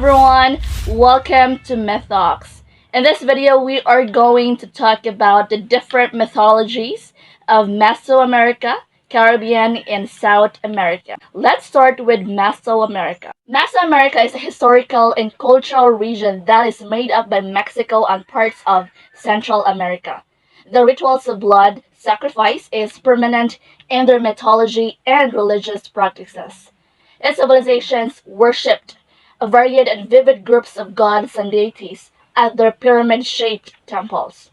everyone, welcome to Mythos. In this video, we are going to talk about the different mythologies of Mesoamerica, Caribbean, and South America. Let's start with Mesoamerica. Mesoamerica is a historical and cultural region that is made up by Mexico and parts of Central America. The rituals of blood sacrifice is permanent in their mythology and religious practices. Its civilizations worshipped a varied and vivid groups of gods and deities at their pyramid-shaped temples.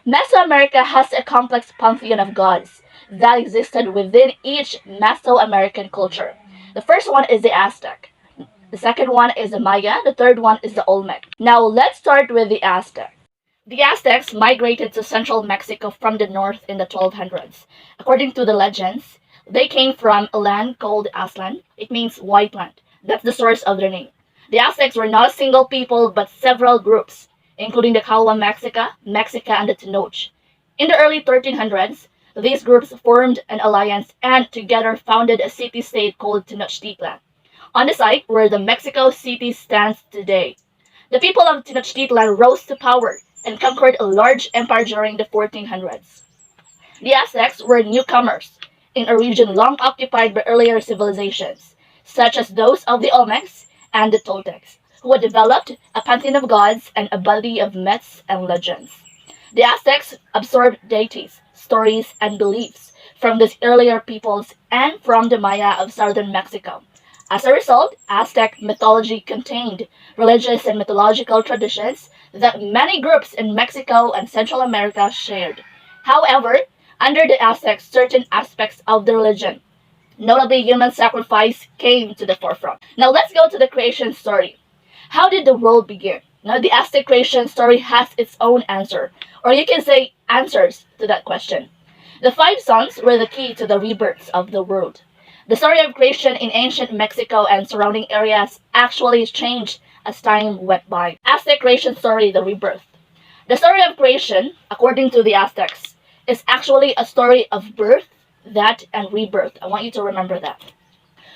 Mesoamerica has a complex pantheon of gods that existed within each Mesoamerican culture. The first one is the Aztec. The second one is the Maya. The third one is the Olmec. Now let's start with the Aztec. The Aztecs migrated to central Mexico from the north in the 1200s. According to the legends, they came from a land called Aztlan. It means white land. That's the source of their name. The Aztecs were not a single people but several groups, including the Calwa Mexica, and the Tenoch. In the early 1300s, these groups formed an alliance and together founded a city-state called Tenochtitlan, on the site where the Mexico City stands today. The people of Tenochtitlan rose to power and conquered a large empire during the 1400s. The Aztecs were newcomers in a region long occupied by earlier civilizations, such as those of the Olmecs and the Toltecs, who had developed a pantheon of gods and a body of myths and legends. The Aztecs absorbed deities, stories, and beliefs from these earlier peoples and from the Maya of southern Mexico. As a result, Aztec mythology contained religious and mythological traditions that many groups in Mexico and Central America shared. However, under the Aztecs, certain aspects of the religion, notably human sacrifice, came to the forefront. Now let's go to the creation story. How did the world begin? Now the Aztec creation story has its own answer, or you can say answers to that question. The five suns were the key to the rebirth of the world. The story of creation in ancient Mexico and surrounding areas actually changed as time went by. Aztec creation story, the rebirth. The story of creation, according to the Aztecs, is actually a story of birth, death, and rebirth. I want you to remember that.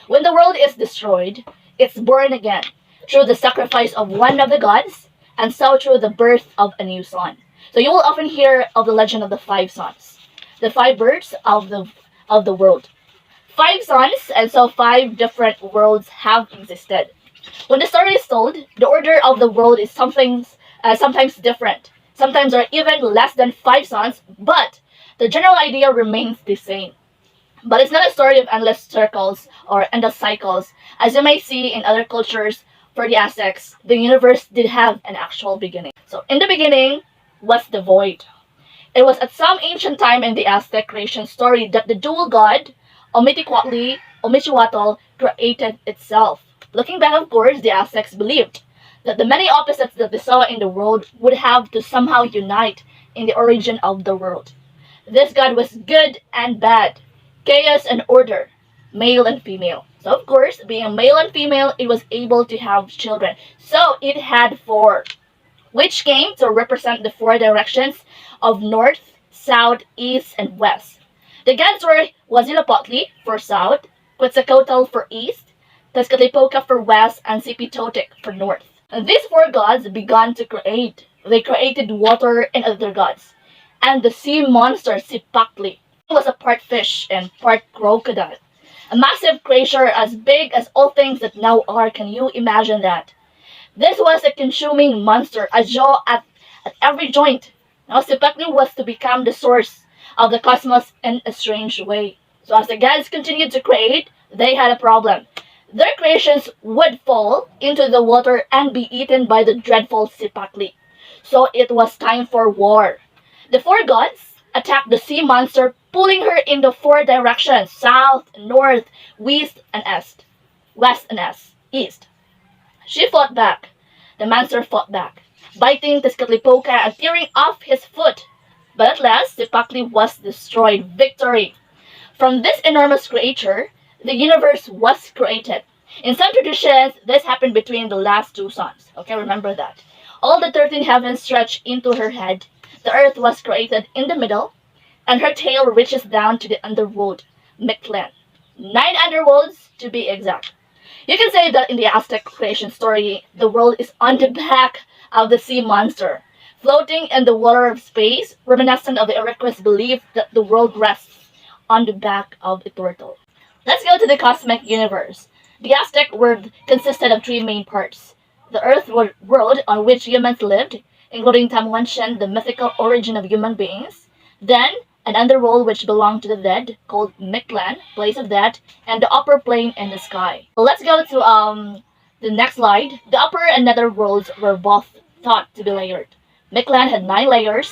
When the world is destroyed, it's born again through the sacrifice of one of the gods, and so through the birth of a new sun. So you will often hear of the legend of the five suns, the five births of the world. Five suns, and so five different worlds have existed. When the story is told, the order of the world is sometimes different. Sometimes there are even less than five suns, but the general idea remains the same. But it's not a story of endless circles or endless cycles. As you may see in other cultures, for the Aztecs, the universe did have an actual beginning. So in the beginning was the void. It was at some ancient time in the Aztec creation story that the dual god, Omichihuatl, created itself. Looking back, of course, the Aztecs believed that the many opposites that they saw in the world would have to somehow unite in the origin of the world. This god was good and bad, chaos and order, male and female. So of course, being male and female, it was able to have children. So it had four, which came to represent the four directions of north, south, east, and west. The gods were Huitzilopochtli for south, Quetzalcoatl for east, Tezcatlipoca for west, and Sipitotec for north. And these four gods began to create. They created water and other gods. And the sea monster Sipactli was a part fish and part crocodile. A massive creature as big as all things that now are. Can you imagine that? This was a consuming monster, a jaw at every joint. Now Sipactli was to become the source of the cosmos in a strange way. So as the gods continued to create, they had a problem. Their creations would fall into the water and be eaten by the dreadful Sipactli. So it was time for war. The four gods attacked the sea monster, pulling her in the four directions: south, north, west, and east. She fought back. The monster fought back, biting Tezcatlipoca and tearing off his foot. But at last, Sipactli was destroyed. Victory! From this enormous creature, the universe was created. In some traditions, this happened between the last two suns. Okay, remember that. All the 13 heavens stretched into her head. The earth was created in the middle, and her tail reaches down to the underworld, Mictlan. 9 underworlds to be exact. You can say that in the Aztec creation story, the world is on the back of the sea monster, floating in the water of space, reminiscent of the Iroquois belief that the world rests on the back of a turtle. Let's go to the cosmic universe. The Aztec world consisted of three main parts: the Earth world on which humans lived, including Tamuanshan, the mythical origin of human beings; then an underworld which belonged to the dead, called Mictlan, place of death; and the upper plane in the sky. So let's go to the next slide. The upper and nether worlds were both thought to be layered. Mictlan had 9 layers,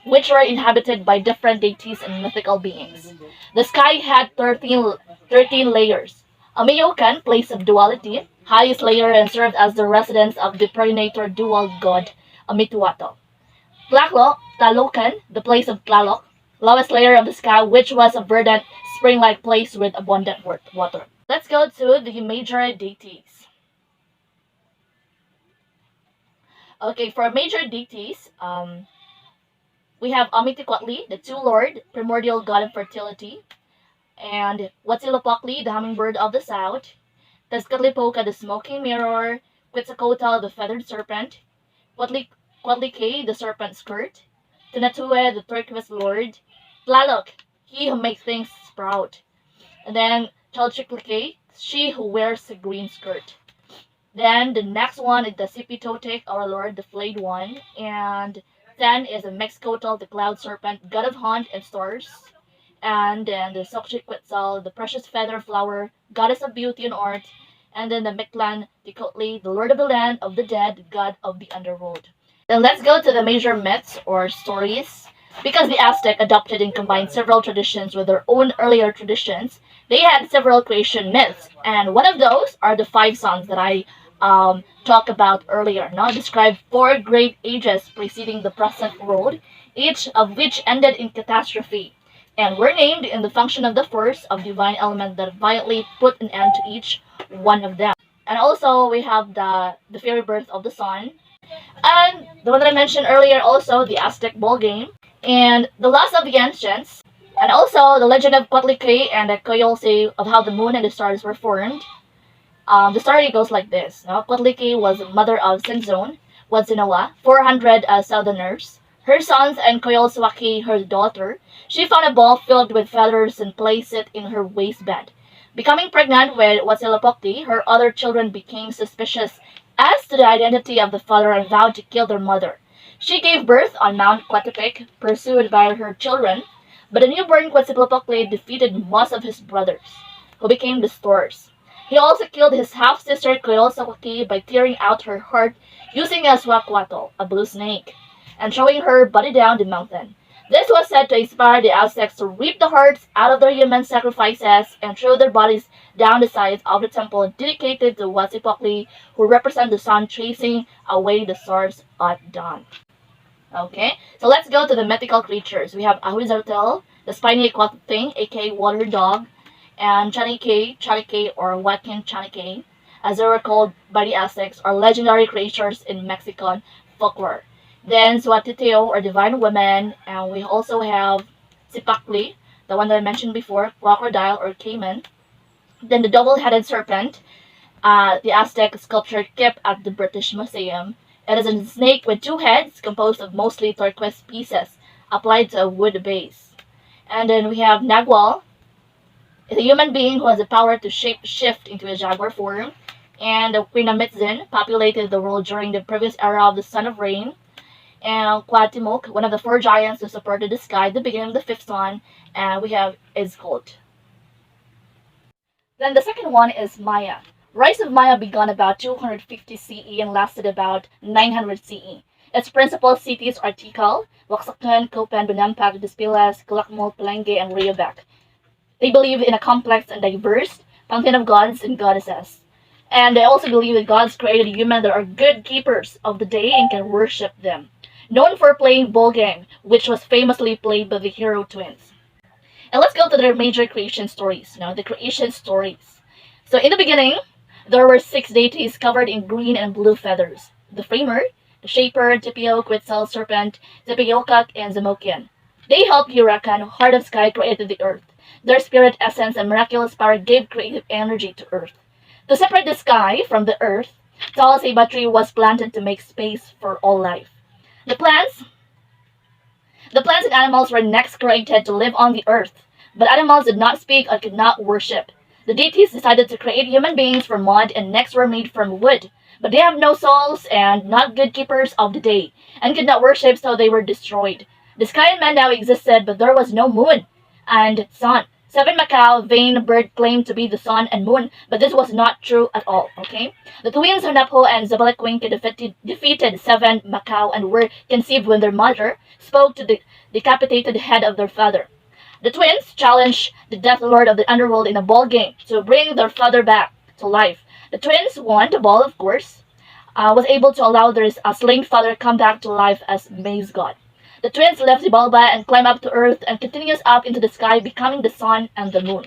which were inhabited by different deities and mythical beings. The sky had 13 layers. Amayokan, place of duality, highest layer, and served as the residence of the perinator dual god Amituato. Tlalocan, the place of Tlaloc, lowest layer of the sky, which was a verdant, spring-like place with abundant water. Let's go to the major deities. Okay, for major deities, we have Amitiquatli, the two lord, primordial god of fertility, and Huitzilopochtli, the hummingbird of the south; Tezcatlipoca, the smoking mirror; Quetzalcoatl, the feathered serpent; Quatlique, the serpent skirt; Tonatiuh, the turquoise lord; Tlaloc, he who makes things sprout; and then Chalchiclique, she who wears a green skirt. Then the next one is the Sipitotec, our lord, the flayed one; and then is the Mexcotl, the cloud serpent, god of hunt and stars; and then the Xochiquetzal, the precious feather flower, goddess of beauty and art; and then the Mictlan Tecutli, the lord of the land of the dead, god of the underworld. Then let's go to the major myths or stories. Because the Aztec adopted and combined several traditions with their own earlier traditions, they had several creation myths, and one of those are the 5 suns that I talked about earlier. Now describe 4 great ages preceding the present world, each of which ended in catastrophe, and were named in the function of the force of divine element that violently put an end to each one of them. And also we have the fairy birth of the sun, and the one that I mentioned earlier, also the Aztec ball game, and the loss of the ancients, and also the legend of Quatlique and the Coyolse of how the moon and the stars were formed. The story goes like this. No? Quatlique was the mother of Senzon, Wadsinawa, 400 southerners. Her sons and Coyolsewaki, her daughter, she found a ball filled with feathers and placed it in her waistband. Becoming pregnant with Huitzilopochtli, her other children became suspicious as to the identity of the father and vowed to kill their mother. She gave birth on Mount Quatepec, pursued by her children, but the newborn Huitzilopochtli defeated most of his brothers, who became the Stores. He also killed his half-sister Coyolsewaki by tearing out her heart using a swakwatl, a blue snake, and throwing her body down the mountain. This was said to inspire the Aztecs to rip the hearts out of their human sacrifices and throw their bodies down the sides of the temple dedicated to Huitzilopochtli, who represent the sun chasing away the stars at dawn. Okay, so let's go to the mythical creatures. We have Ahuizotl, the spiny aquatic thing, aka water dog, and Chanike, or Wakin Chanike, as they were called by the Aztecs, are legendary creatures in Mexican folklore. Then Suatiteo, or divine woman, and we also have Sipakli, the one that I mentioned before, crocodile or caiman. Then the double-headed serpent, the Aztec sculpture kept at the British Museum. It is a snake with 2 heads, composed of mostly turquoise pieces, applied to a wood base. And then we have Nagual, is a human being who has the power to shape-shift into a jaguar form. And the Queen Amitzin populated the world during the previous era of the Son of Rain. And Cuauhtémoc, one of the 4 giants who supported the sky at the beginning of the 5th sun, and we have Izcult. Then the second one is Maya. Rise of Maya began about 250 CE and lasted about 900 CE. Its principal cities are Tikal, Waxacan, Copan, Bonampak, Despilas, Calakmul, Palenque, and Riobec. They believe in a complex and diverse pantheon of gods and goddesses. And they also believe that gods created humans that are good keepers of the day and can worship them. Known for playing ball game, which was famously played by the hero twins. And let's go to their major creation stories. Now, the creation stories. So in the beginning, there were 6 deities covered in green and blue feathers: the Framer, the Shaper, Tipio, Quetzal, Serpent, Tepeyocac, and Zamokian. They helped Huracan, Heart of Sky, created the earth. Their spirit essence and miraculous power gave creative energy to earth. To separate the sky from the earth, tall ceiba tree was planted to make space for all life. The plants the plants and animals were next created to live on the earth, but animals did not speak and could not worship. The deities decided to create human beings from mud and next were made from wood, but they have no souls and not good keepers of the day, and could not worship, so they were destroyed. The sky and man now existed, but there was no moon and sun. Seven Macau, vain bird claimed to be the sun and moon, but this was not true at all, okay? The twins Hanapo and Zabalakwinka defeated Seven Macau and were conceived when their mother spoke to the decapitated head of their father. The twins challenged the Death Lord of the Underworld in a ball game to bring their father back to life. The twins won the ball, of course, was able to allow their slain father come back to life as Maze God. The twins left the Balba and climbed up to earth and continues up into the sky, becoming the sun and the moon.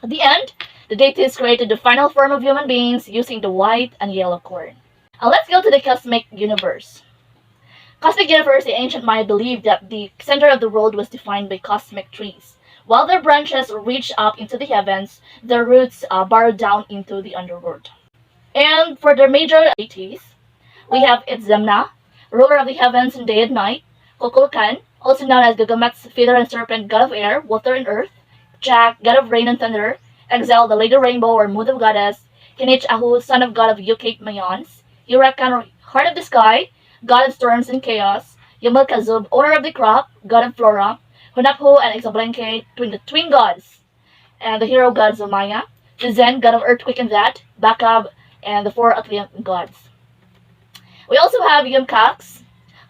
At the end, the deities created the final form of human beings using the white and yellow corn. Now let's go to the cosmic universe. Cosmic universe, the ancient Maya believed that the center of the world was defined by cosmic trees. While their branches reached up into the heavens, their roots burrowed down into the underworld. And for their major deities, we have Itzamna, ruler of the heavens and day and night; Kukulkan, also known as Gagamat's feather and serpent, god of air, water, and earth; Jack, god of rain and thunder; Exel, the lady rainbow or moon of goddess; Kinich Ahu, son of god of Yukate Mayans; Hurakan, heart of the sky, god of storms and chaos; Yamal Kazub, owner of the crop, god of flora; Hunaphu and Exablenke, the twin gods, and the hero gods of Maya; Tizen, god of earthquake and that; Bakab, and the four Atlian gods. We also have Yumkax,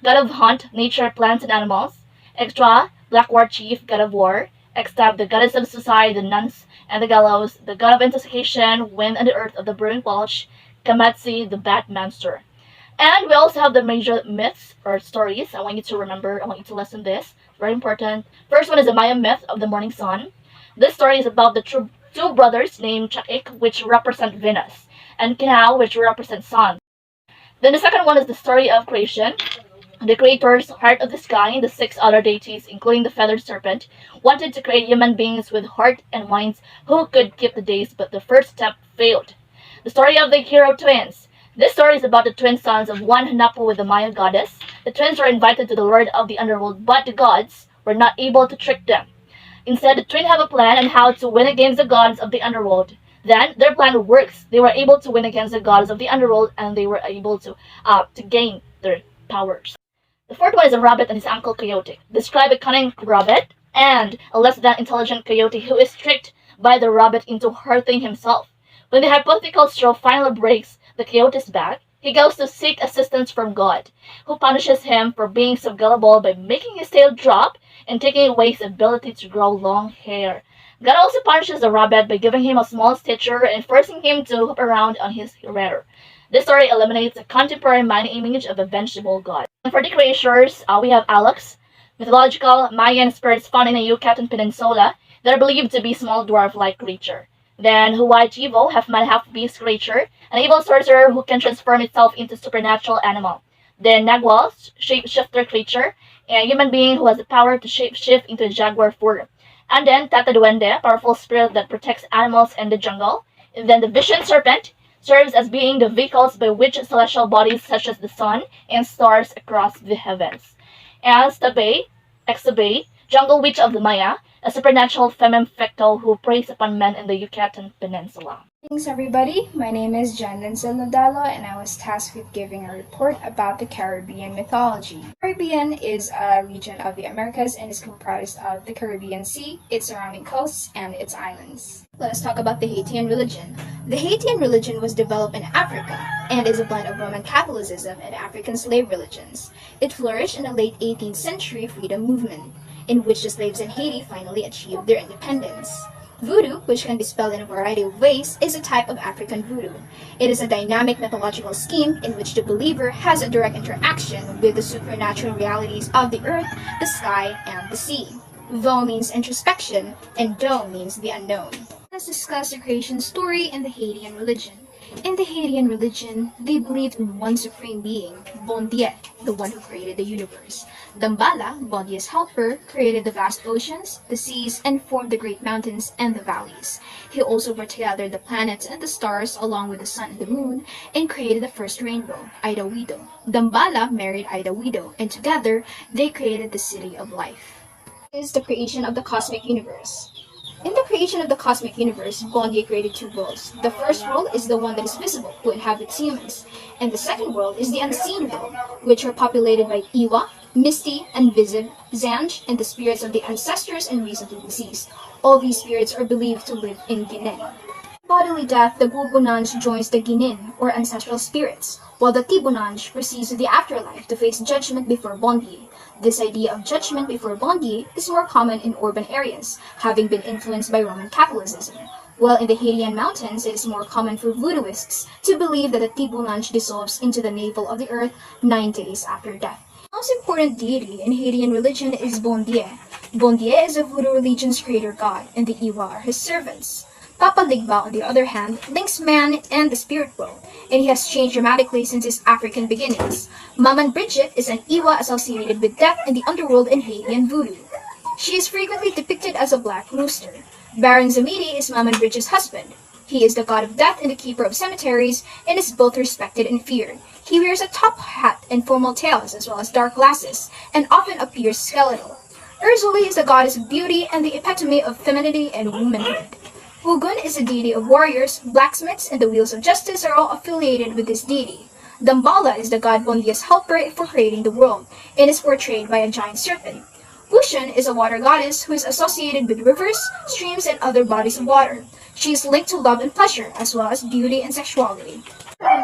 god of hunt, nature, plants, and animals; Extra, black war chief, god of war; Extab, the goddess of suicide, the nuns, and the gallows; the god of intoxication, wind, and the earth of the brewing Walsh; Kamatsi, the bat monster. And we also have the major myths or stories. I want you to remember, I want you to listen this. It's very important. First one is the Maya myth of the morning sun. This story is about the two brothers named Chakik, which represent Venus, and Kinau, which represents sun. Then the second one is the story of creation. The creator's heart of the sky and the six other deities, including the feathered serpent, wanted to create human beings with heart and minds who could keep the days, but the first step failed. The story of the hero twins. This story is about the twin sons of one Hanapu with the Maya goddess. The twins were invited to the Lord of the Underworld, but the gods were not able to trick them. Instead, the twins have a plan on how to win against the gods of the Underworld. Then, their plan works. They were able to win against the gods of the Underworld, and they were able to gain their powers. The fourth one is a rabbit and his uncle Coyote. Describe a cunning rabbit and a less than intelligent coyote who is tricked by the rabbit into hurting himself. When the hypothetical straw finally breaks the coyote's back, he goes to seek assistance from God, who punishes him for being so gullible by making his tail drop and taking away his ability to grow long hair. God also punishes the rabbit by giving him a small stature and forcing him to hop around on his rear. This story eliminates the contemporary Mayan image of a vengeful god. And for the creatures, we have Alex, mythological Mayan spirits found in the Yucatan Peninsula that are believed to be small dwarf-like creature. Then Huay Chivo, half-man, half-beast creature, an evil sorcerer who can transform itself into supernatural animal. Then Nagual, shapeshifter creature, a human being who has the power to shapeshift into a jaguar form. And then Tata Duende, powerful spirit that protects animals in the jungle. And then the Vision Serpent serves as being the vehicles by which celestial bodies such as the sun and stars across the heavens. And Stabay, Exabay, jungle witch of the Maya, a supernatural femme fatale who preys upon men in the Yucatan Peninsula. Thanks everybody, my name is Jan Linsel Nadalo and I was tasked with giving a report about the Caribbean mythology. Caribbean is a region of the Americas and is comprised of the Caribbean Sea, its surrounding coasts, and its islands. Let us talk about the Haitian religion. The Haitian religion was developed in Africa and is a blend of Roman Catholicism and African slave religions. It flourished in the late 18th century freedom movement, in which the slaves in Haiti finally achieved their independence. Voodoo, which can be spelled in a variety of ways, is a type of African voodoo. It is a dynamic mythological scheme in which the believer has a direct interaction with the supernatural realities of the earth, the sky, and the sea. Vo means introspection, and Do means the unknown. Let's discuss the creation story in the Haitian religion. In the Haitian religion, they believed in one supreme being, Bon Dieu, the one who created the universe. Dambala, Bon Dieu's helper, created the vast oceans, the seas, and formed the great mountains and the valleys. He also brought together the planets and the stars along with the sun and the moon and created the first rainbow, Ida Wido. Dambala married Ida Wido, and together they created the City of Life. Is the creation of the cosmic universe. In the creation of the cosmic universe, Bondi created two worlds. The first world is the one that is visible, who inhabits humans, and the second world is the unseen world, which are populated by Iwa, Misty, Invisible, Zanj, and the spirits of the ancestors and recently deceased. All these spirits are believed to live in Guinea. Bodily death, the Gubunanj joins the Ginin, or ancestral spirits, while the Tibunanj proceeds to the afterlife to face judgment before Bondi. This idea of judgment before Bondi is more common in urban areas, having been influenced by Roman Catholicism, while in the Haitian mountains it is more common for voodooists to believe that the Tibunanj dissolves into the navel of the earth 9 days after death. The most important deity in Haitian religion is Bon Dieu. Bon Dieu is a voodoo religion's creator god, and the Iwa are his servants. Papa Ligba, on the other hand, links man and the spirit world, and he has changed dramatically since his African beginnings. Maman Bridget is an Iwa associated with death and the underworld in Haitian voodoo. She is frequently depicted as a black rooster. Baron Zamidi is Maman Bridget's husband. He is the god of death and the keeper of cemeteries, and is both respected and feared. He wears a top hat and formal tails as well as dark glasses, and often appears skeletal. Urzuli is the goddess of beauty and the epitome of femininity and womanhood. Ugun is a deity of warriors, blacksmiths, and the wheels of justice are all affiliated with this deity. Dambala is the god Bondia's helper for creating the world, and is portrayed by a giant serpent. Bushan is a water goddess who is associated with rivers, streams, and other bodies of water. She is linked to love and pleasure, as well as beauty and sexuality.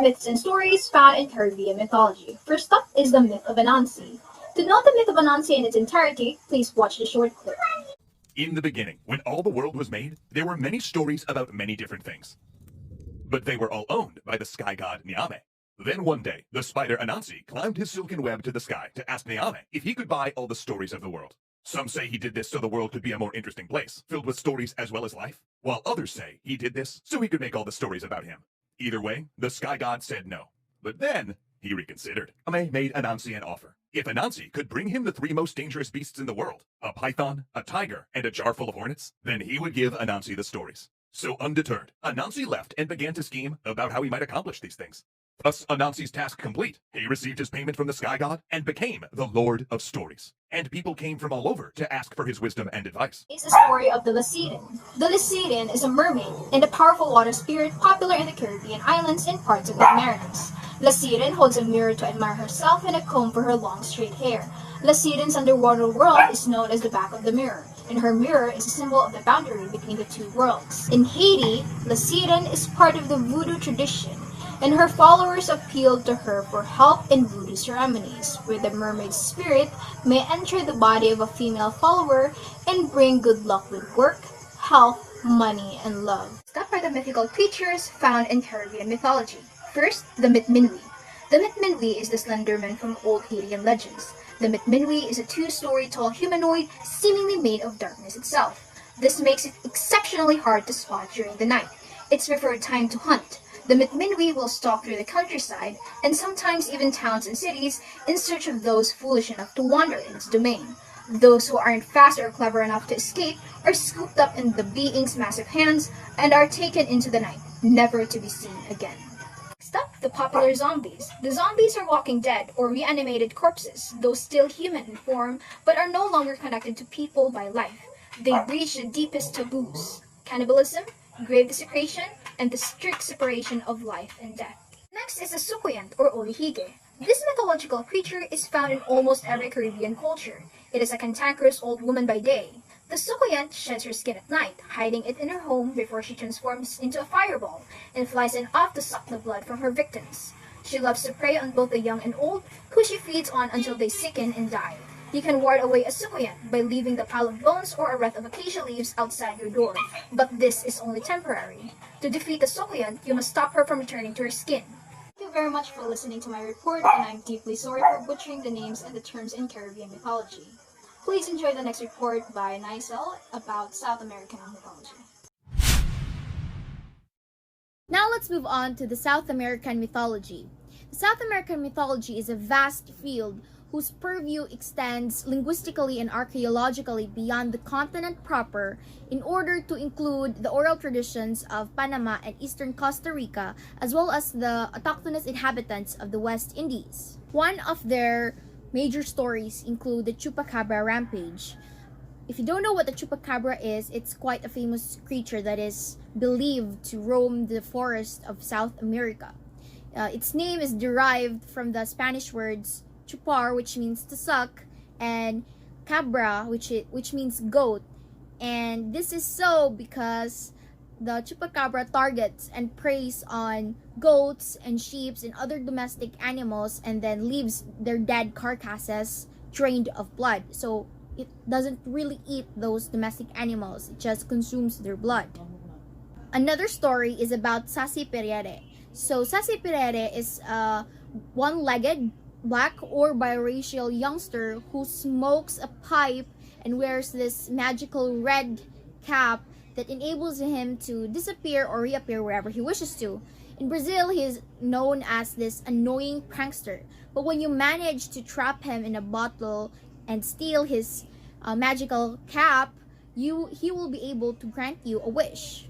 Myths and stories found in Caribbean mythology. First up is the myth of Anansi. To know the myth of Anansi in its entirety, please watch the short clip. In the beginning, when all the world was made, there were many stories about many different things. But they were all owned by the sky god Nyame. Then one day, the spider Anansi climbed his silken web to the sky to ask Nyame if he could buy all the stories of the world. Some say he did this so the world could be a more interesting place, filled with stories as well as life, while others say he did this so he could make all the stories about him. Either way, the sky god said no. But then, he reconsidered. Nyame made Anansi an offer. If Anansi could bring him the three most dangerous beasts in the world, a python, a tiger, and a jar full of hornets, then he would give Anansi the stories. So undeterred, Anansi left and began to scheme about how he might accomplish these things. Thus, Anansi's task complete, he received his payment from the sky god and became the Lord of Stories. And people came from all over to ask for his wisdom and advice. It's the story of the Lasiden. The Lasiden is a mermaid and a powerful water spirit popular in the Caribbean islands and parts of the Americas. Lasiden holds a mirror to admire herself and a comb for her long straight hair. Lasiden's underwater world is known as the back of the mirror, and her mirror is a symbol of the boundary between the two worlds. In Haiti, Lasiden is part of the voodoo tradition, and her followers appealed to her for help in voodoo ceremonies, where the mermaid spirit may enter the body of a female follower and bring good luck with work, health, money, and love. What are the mythical creatures found in Caribbean mythology? First, the Mitminwi. The Mitminwi is the Slenderman from old Haitian legends. The Mitminwi is a two-story tall humanoid seemingly made of darkness itself. This makes it exceptionally hard to spot during the night. Its preferred time to hunt. The Mitminwi will stalk through the countryside, and sometimes even towns and cities, in search of those foolish enough to wander in its domain. Those who aren't fast or clever enough to escape are scooped up in the being's massive hands and are taken into the night, never to be seen again. Next up, the popular zombies. The zombies are walking dead or reanimated corpses, though still human in form, but are no longer connected to people by life. They breach the deepest taboos: cannibalism, grave desecration, and the strict separation of life and death. Next is the Sukuyant or Olihige. This mythological creature is found in almost every Caribbean culture. It is a cantankerous old woman by day. The Sukuyant sheds her skin at night, hiding it in her home before she transforms into a fireball and flies in off to suck the blood from her victims. She loves to prey on both the young and old, who she feeds on until they sicken and die. You can ward away a Sukuyant by leaving the pile of bones or a wreath of acacia leaves outside your door, but this is only temporary. To defeat the Sukuyant, you must stop her from returning to her skin. Thank you very much for listening to my report, and I'm deeply sorry for butchering the names and the terms in Caribbean mythology. Please enjoy the next report by Nicel about South American mythology. Now let's move on to the South American mythology. The South American mythology is a vast field whose purview extends linguistically and archaeologically beyond the continent proper in order to include the oral traditions of Panama and eastern Costa Rica, as well as the autochthonous inhabitants of the West Indies. One of their major stories include the Chupacabra rampage. If you don't know what the Chupacabra is, it's quite a famous creature that is believed to roam the forest of South America. Its name is derived from the Spanish words chupar, which means to suck, and cabra, which means goat. And this is so because the chupacabra targets and preys on goats and sheep and other domestic animals and then leaves their dead carcasses drained of blood. So it doesn't really eat those domestic animals, it just consumes their blood. Another story is about Sasi Perere. So Sasi Perere is a one-legged black or biracial youngster who smokes a pipe and wears this magical red cap that enables him to disappear or reappear wherever he wishes to. In Brazil, he is known as this annoying prankster. But when you manage to trap him in a bottle and steal his magical cap, he will be able to grant you a wish.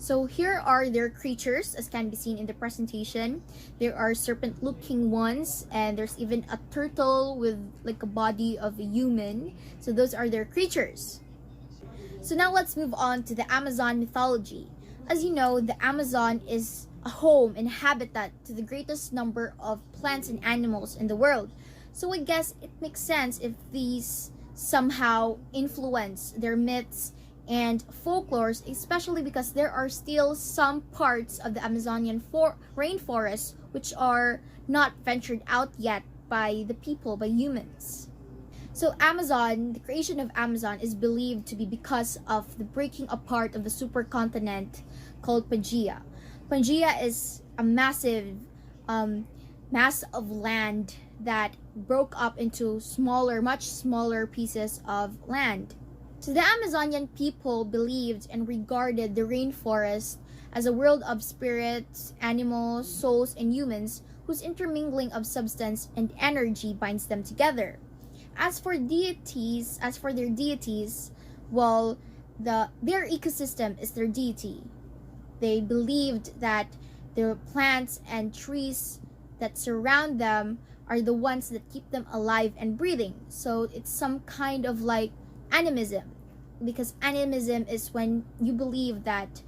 So here are their creatures as can be seen in the presentation. There are serpent-looking ones, and there's even a turtle with like a body of a human. So those are their creatures. So now let's move on to the Amazon mythology. As you know, the Amazon is a home and habitat to the greatest number of plants and animals in the world. So I guess it makes sense if these somehow influence their myths and folklores, especially because there are still some parts of the Amazonian rainforest which are not ventured out yet by the people, by humans. So Amazon, the creation of Amazon is believed to be because of the breaking apart of the supercontinent called Pangaea. Pangaea is a massive mass of land that broke up into smaller, much smaller pieces of land. So the Amazonian people believed and regarded the rainforest as a world of spirits, animals, souls, and humans whose intermingling of substance and energy binds them together. As for their deities, well, their ecosystem is their deity. They believed that the plants and trees that surround them are the ones that keep them alive and breathing. So it's some kind of like animism, because animism is when you believe that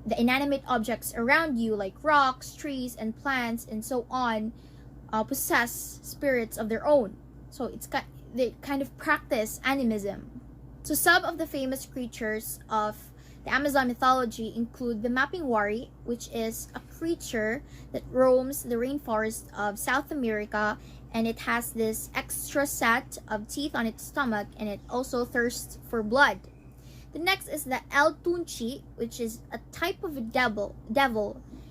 the inanimate objects around you like rocks, trees, and plants and so on possess spirits of their own. So they kind of practice animism. So some of the famous creatures of the Amazon mythology include the Mapinguari, which is a creature that roams the rainforest of South America, and it has this extra set of teeth on its stomach, and it also thirsts for blood. The next is the El Tunchi, which is a type of a devil.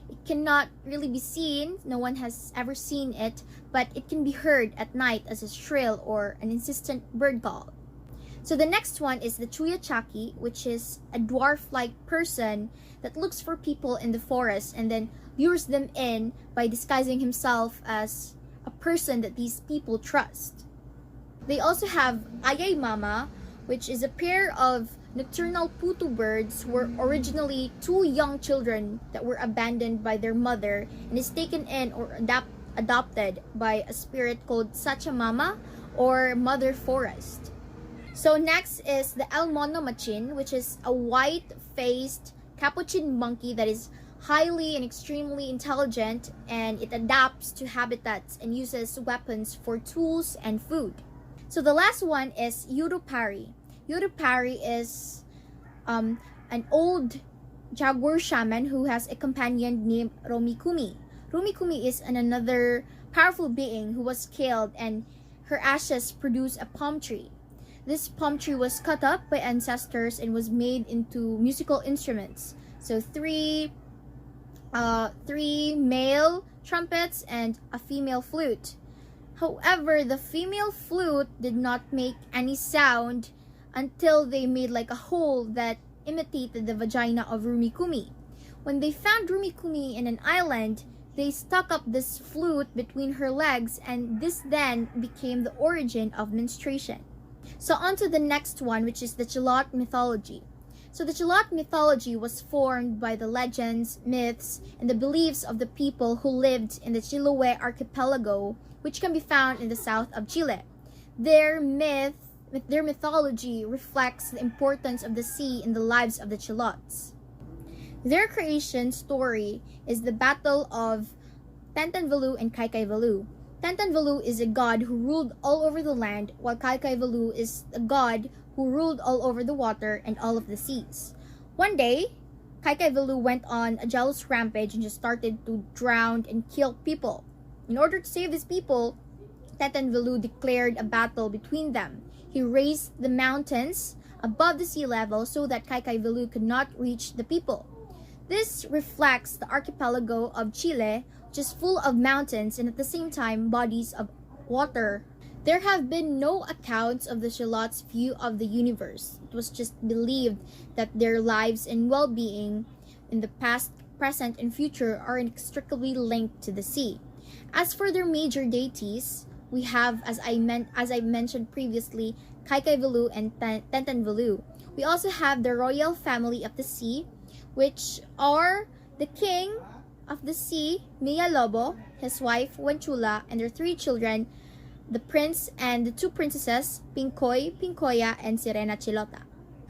It cannot really be seen, no one has ever seen it, but it can be heard at night as a shrill or an insistent bird call. So the next one is the Chuyachaki, which is a dwarf-like person that looks for people in the forest and then lures them in by disguising himself as a person that these people trust. They also have Ayay Mama, which is a pair of nocturnal putu birds who were originally two young children that were abandoned by their mother and is taken in or adopted by a spirit called Sachamama or Mother Forest. So next is the El Mono Machin, which is a white-faced capuchin monkey that is highly and extremely intelligent, and it adapts to habitats and uses weapons for tools and food. So the last one is Yurupari. Yurupari is an old jaguar shaman who has a companion named Romikumi. Romikumi is another powerful being who was killed, and her ashes produce a palm tree. This palm tree was cut up by ancestors and was made into musical instruments. So three male trumpets and a female flute. However, the female flute did not make any sound until they made like a hole that imitated the vagina of Rumikumi. When they found Rumikumi in an island, they stuck up this flute between her legs, and this then became the origin of menstruation. So on to the next one, which is the Chilot mythology. So the Chilot mythology was formed by the legends, myths, and the beliefs of the people who lived in the Chiloé archipelago, which can be found in the south of Chile. Their mythology reflects the importance of the sea in the lives of the Chilots. Their creation story is the battle of Tantanvalu and Kaikaivalu. Tantanvalu is a god who ruled all over the land, while Kaikaivalu is a god who ruled all over the water and all of the seas. One day, Kaikaivalu went on a jealous rampage and just started to drown and kill people. In order to save these people, Tantanvalu declared a battle between them. He raised the mountains above the sea level so that Kaikaivalu could not reach the people. This reflects the archipelago of Chile, which is full of mountains and at the same time bodies of water. There have been no accounts of the Chilots' view of the universe. It was just believed that their lives and well-being in the past, present, and future are inextricably linked to the sea. As for their major deities, we have, as I mentioned previously, Kaikaivalu and Tantanvalu. We also have the royal family of the sea, which are the king of the sea, Mia Lobo, his wife, Wenchula, and their three children, the prince and the two princesses, Pincoy, Pincoya, and Sirena Chilota.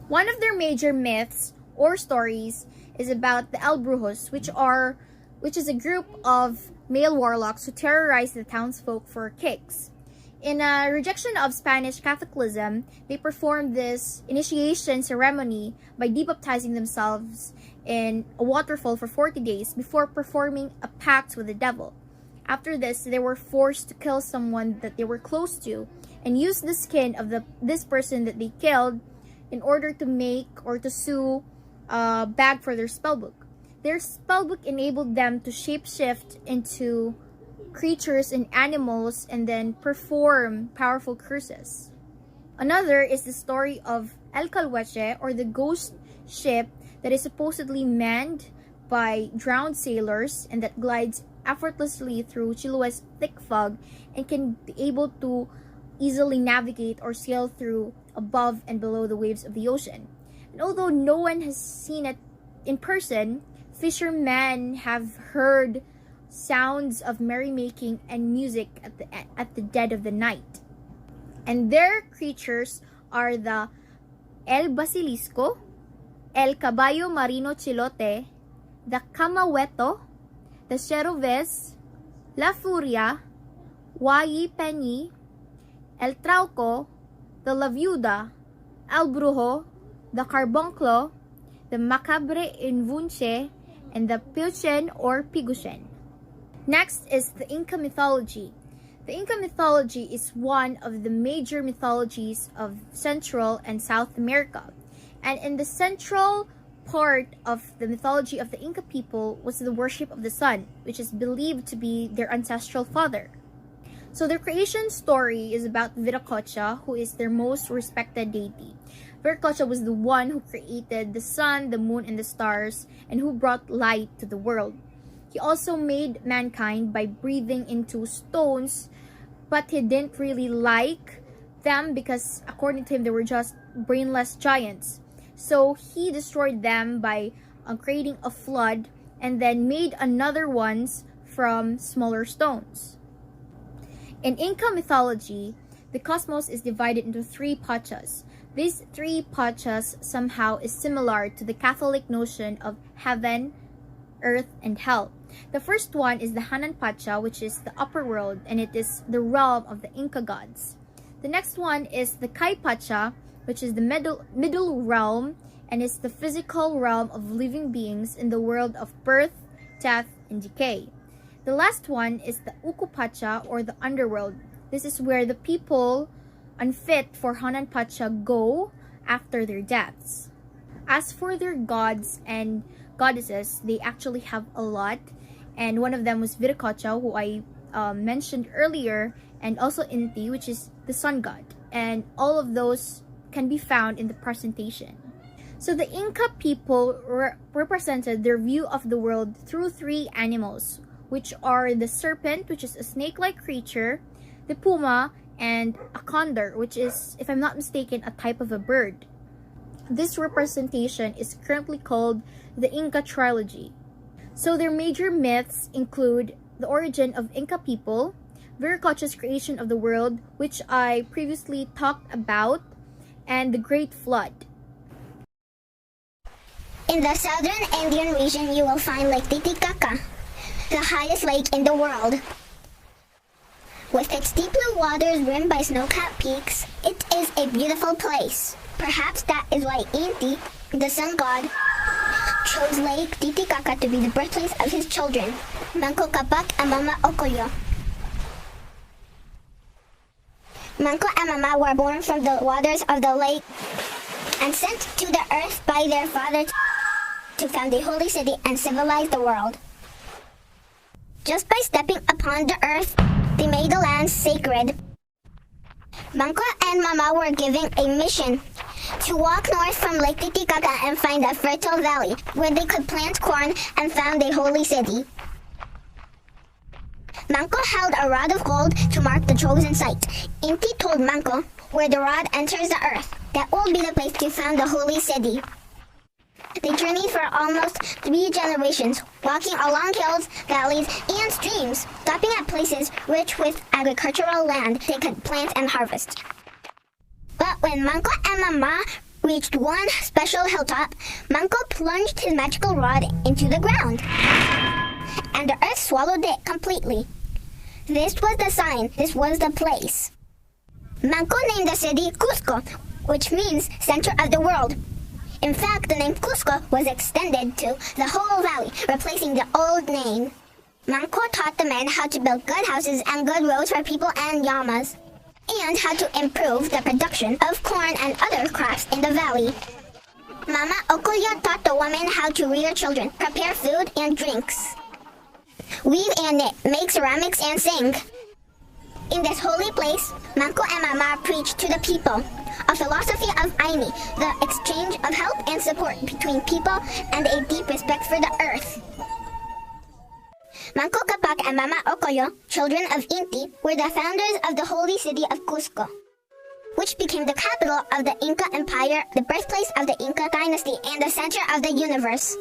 One of their major myths or stories is about the El Brujos, which is a group of male warlocks who terrorize the townsfolk for kicks. In a rejection of Spanish Catholicism, they performed this initiation ceremony by debaptizing themselves in a waterfall for 40 days before performing a pact with the devil. After this, they were forced to kill someone that they were close to and use the skin of this person that they killed in order to make or to sew a bag for their spellbook. Their spellbook enabled them to shapeshift into creatures and animals and then perform powerful curses. Another is the story of El Calhueche, or the ghost ship that is supposedly manned by drowned sailors and that glides effortlessly through Chiloé's thick fog and can be able to easily navigate or sail through above and below the waves of the ocean. And although no one has seen it in person, fishermen have heard sounds of merrymaking and music at the dead of the night. And their creatures are the El Basilisco, El Caballo Marino Chilote, the Camahueto, the Cheroves, La Furia, Wayi Penny, El Trauco, the La Viuda, El Brujo, the Carbonclo, the Macabre Invunche, and the Pilchen or Pigushen. Next is the Inca mythology. The Inca mythology is one of the major mythologies of Central and South America. And in the central part of the mythology of the Inca people was the worship of the sun, which is believed to be their ancestral father. So their creation story is about Viracocha, who is their most respected deity. Viracocha was the one who created the sun, the moon, and the stars, and who brought light to the world. He also made mankind by breathing into stones, but he didn't really like them because, according to him, they were just brainless giants. So he destroyed them by creating a flood and then made another ones from smaller stones. In Inca mythology, the cosmos is divided into three pachas. These three pachas somehow is similar to the Catholic notion of heaven, earth, and hell. The first one is the Hanan Pacha, which is the upper world, and it is the realm of the Inca gods. The next one is the Kai Pacha, which is the middle realm, and is the physical realm of living beings in the world of birth, death, and decay. The last one is the Uku Pacha, or the underworld. This is where the people unfit for Hanan Pacha go after their deaths. As for their gods and goddesses, they actually have a lot, and one of them was Viracocha, who I mentioned earlier, and also Inti, which is the sun god, and all of those can be found in the presentation. So the Inca people represented their view of the world through three animals, which are the serpent, which is a snake-like creature, the puma, and a condor, which is, if I'm not mistaken, a type of a bird. This representation is currently called the Inca trilogy. So their major myths include the origin of Inca people, Viracocha's creation of the world, which I previously talked about, and the Great Flood. In the southern Andean region, you will find Lake Titicaca, the highest lake in the world. With its deep blue waters rimmed by snow-capped peaks, it is a beautiful place. Perhaps that is why Inti, the sun god, chose Lake Titicaca to be the birthplace of his children, Manco Capac and Mama Ocoyo. Manco and Mama were born from the waters of the lake and sent to the earth by their father to found a holy city and civilize the world. Just by stepping upon the earth, they made the land sacred. Manco and Mama were given a mission to walk north from Lake Titicaca and find a fertile valley where they could plant corn and found a holy city. Manco held a rod of gold to mark the chosen site. Inti told Manco, where the rod enters the earth, that will be the place to found the holy city. They journeyed for almost 3 generations, walking along hills, valleys, and streams, stopping at places rich with agricultural land they could plant and harvest. But when Manco and Mama reached one special hilltop, Manco plunged his magical rod into the ground, and the earth swallowed it completely. This was the sign, this was the place. Manco named the city Cusco, which means center of the world. In fact, the name Cusco was extended to the whole valley, replacing the old name. Manco taught the men how to build good houses and good roads for people and llamas, and how to improve the production of corn and other crops in the valley. Mama Ocoyo taught the women how to rear children, prepare food and drinks, weave and knit, make ceramics and sing. In this holy place, Manco and Mama preached to the people a philosophy of Aini, the exchange of help and support between people, and a deep respect for the earth. Manco Capac and Mama Ocoyo, children of Inti, were the founders of the holy city of Cusco, which became the capital of the Inca Empire, the birthplace of the Inca dynasty, and the center of the universe.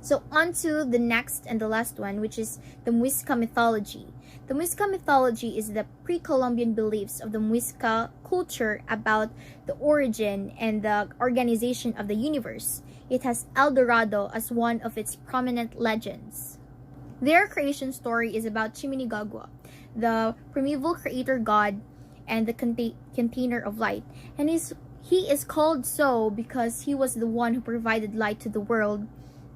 So on to the next and the last one, which is the Muisca mythology. The Muisca mythology is the pre-Columbian beliefs of the Muisca culture about the origin and the organization of the universe. It has El Dorado as one of its prominent legends. Their creation story is about Chiminigagua, the primeval creator god and the container of light. And he is called so because he was the one who provided light to the world.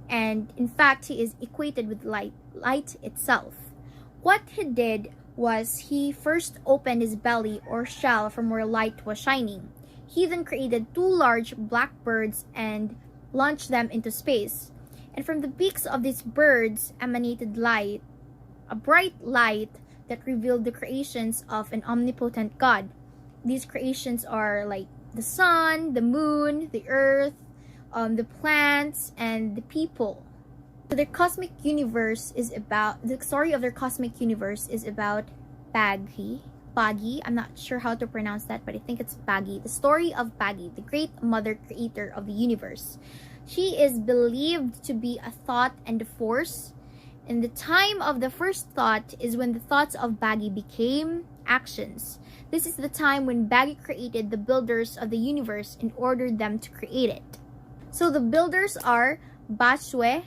And in fact, he is equated with light itself. What he did was he first opened his belly or shell from where light was shining. He then created 2 large black birds and launched them into space. And from the beaks of these birds emanated light, a bright light that revealed the creations of an omnipotent God. These creations are like the sun, the moon, the earth, the plants, and the people. So their cosmic universe is about, the story of their cosmic universe is about Pagi. I'm not sure how to pronounce that, but I think it's Pagi. The story of Pagi, the great mother creator of the universe. She is believed to be a thought and a force. And the time of the first thought is when the thoughts of Pagi became actions. This is the time when Pagi created the builders of the universe and ordered them to create it. So the builders are Baswe,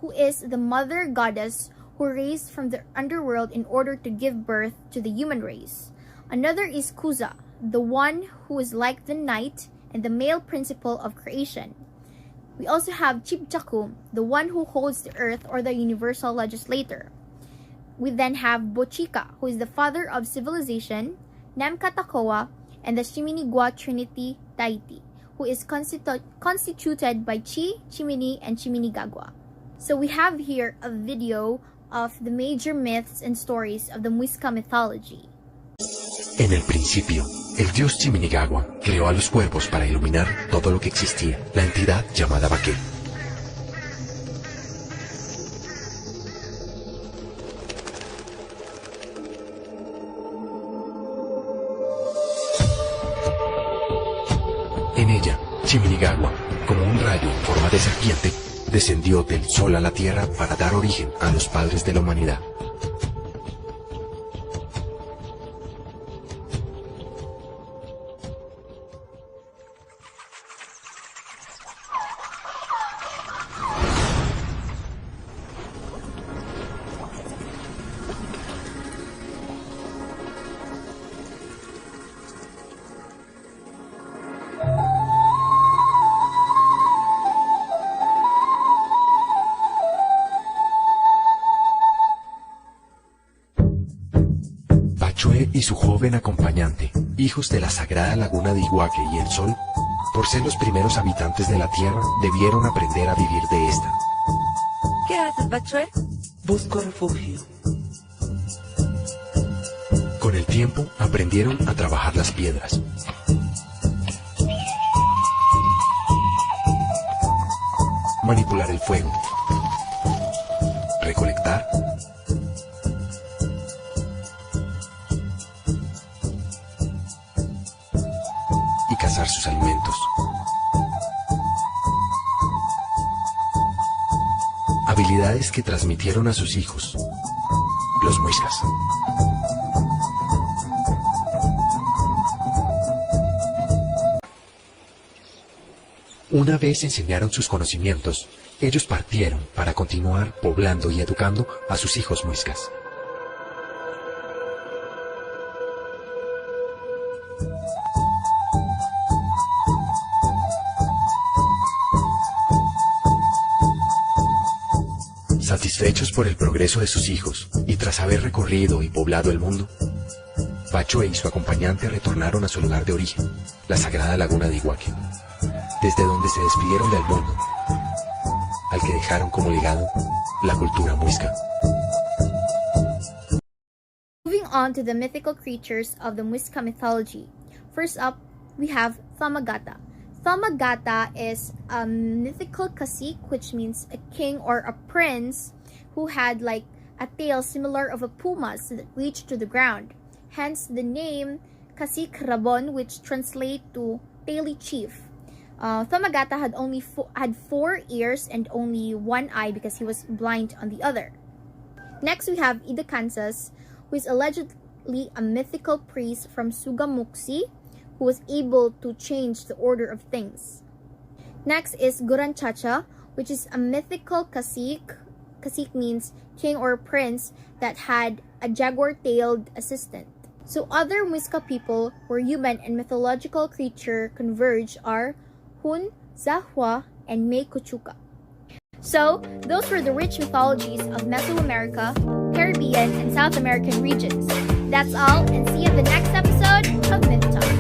who is the mother goddess who raised from the underworld in order to give birth to the human race. Another is Kuza, the one who is like the night and the male principle of creation. We also have Chibchakum, the one who holds the earth or the universal legislator. We then have Bochika, who is the father of civilization, Namkatakoa, and the Shiminigua Trinity Deity, who is constituted by Chi, Chimini, and Chiminigagua. So we have here a video of the major myths and stories of the Muisca mythology. En el principio, El dios Chiminigagua creó a los cuervos para iluminar todo lo que existía, la entidad llamada Baqué. En ella, Chiminigagua, como un rayo en forma de serpiente, descendió del sol a la tierra para dar origen a los padres de la humanidad. Bachué y su joven acompañante, hijos de la sagrada laguna de Iguaque y el Sol, por ser los primeros habitantes de la tierra, debieron aprender a vivir de esta. ¿Qué haces, Bachué? Busco refugio. Con el tiempo aprendieron a trabajar las piedras, manipular el fuego, recolectar, y cazar sus alimentos. Habilidades que transmitieron a sus hijos, los muiscas. Una vez enseñaron sus conocimientos, ellos partieron para continuar poblando y educando a sus hijos muiscas. Satisfechos por el progreso de sus hijos y tras haber recorrido y poblado el mundo, Bachué y su acompañante retornaron a su lugar de origen, la sagrada laguna de Iguaque, desde donde se despidieron del mundo, al que dejaron como legado la cultura muisca. Moving on to the mythical creatures of the Muisca mythology. First up, we have Thamagata. Thamagata is a mythical cacique, which means a king or a prince who had like a tail similar of a puma's that reached to the ground. Hence the name Cacique Rabon, which translates to taily chief. Thamagata had 4 ears and only 1 eye because he was blind on the other. Next, we have Ida Kansas, who is allegedly a mythical priest from Sugamuxi, who was able to change the order of things. Next is Guranchacha, which is a mythical cacique. Cacique means king or prince that had a jaguar-tailed assistant. So other Muisca people where human and mythological creature converge are Hun, Zahua, and May Kuchuka. So, those were the rich mythologies of Mesoamerica, Caribbean, and South American regions. That's all, and see you in the next episode of Myth Talk.